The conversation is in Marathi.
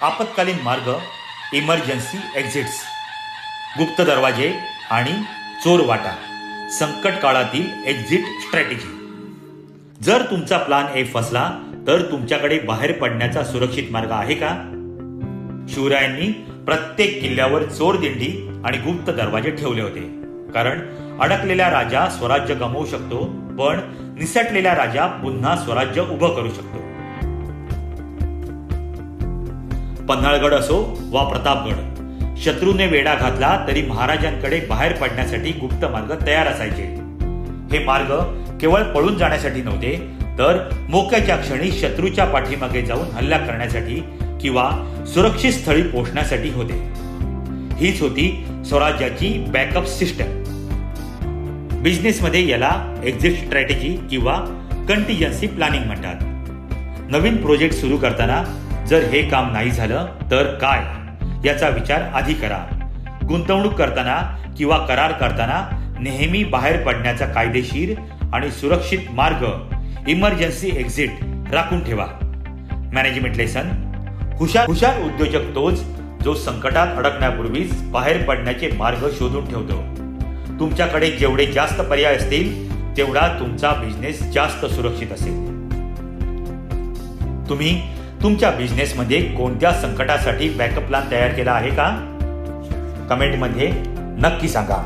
आपत्कालीन मार्ग, इमर्जन्सी एक्झिट्स, गुप्त दरवाजे आणि चोर वाटा, संकट काळातील एक्झिट स्ट्रॅटेजी. जर तुमचा प्लान ए फसला तर तुमच्याकडे बाहेर पडण्याचा सुरक्षित मार्ग आहे का? शिवरायांनी प्रत्येक किल्ल्यावर चोर दिंडी आणि गुप्त दरवाजे ठेवले होते, कारण अडकलेला राजा स्वराज्य गमावू शकतो, पण निसटलेला राजा पुन्हा स्वराज्य उभं करू शकतो. पन्हाळगड असो वा प्रतापगड, शत्रूने वेढा घातला तरी महाराजांकडे बाहेर पडण्यासाठी गुप्त मार्ग तयार असायचे. हे मार्ग केवळ पळून जाण्यासाठी नव्हते, तर मोक्याच्या क्षणी शत्रूच्या पाठीमागे जाऊन हल्ला करण्यासाठी किंवा सुरक्षित स्थळी पोहोचण्यासाठी होते. हीच होती स्वराज्याची बॅकअप सिस्टम. बिझनेसमध्ये याला एक्झिट स्ट्रॅटेजी किंवा कंटिजन्सी प्लॅनिंग म्हणतात. नवीन प्रोजेक्ट सुरू करताना जर हे काम नाही झालं तर काय, याचा विचार आधी करा. गुंतवणूक करताना किंवा करार करताना नेहमी बाहेर पडण्याचा कायदेशीर आणि सुरक्षित मार्ग, इमर्जन्सी एक्झिट राखून ठेवा. मॅनेजमेंट लेसन: हुशार उद्योजक तोच जो संकटात अडकण्यापूर्वीच बाहेर पडण्याचे मार्ग शोधून ठेवतो. तुमच्याकडे जेवढे जास्त पर्याय असतील तेवढा तुमचा बिझनेस जास्त सुरक्षित असेल. तुम्ही तुमच्या बिझनेसमध्ये कोणत्या संकटासाठी बॅकअप प्लॅन तयार केला आहे का? कमेंटमध्ये नक्की सांगा.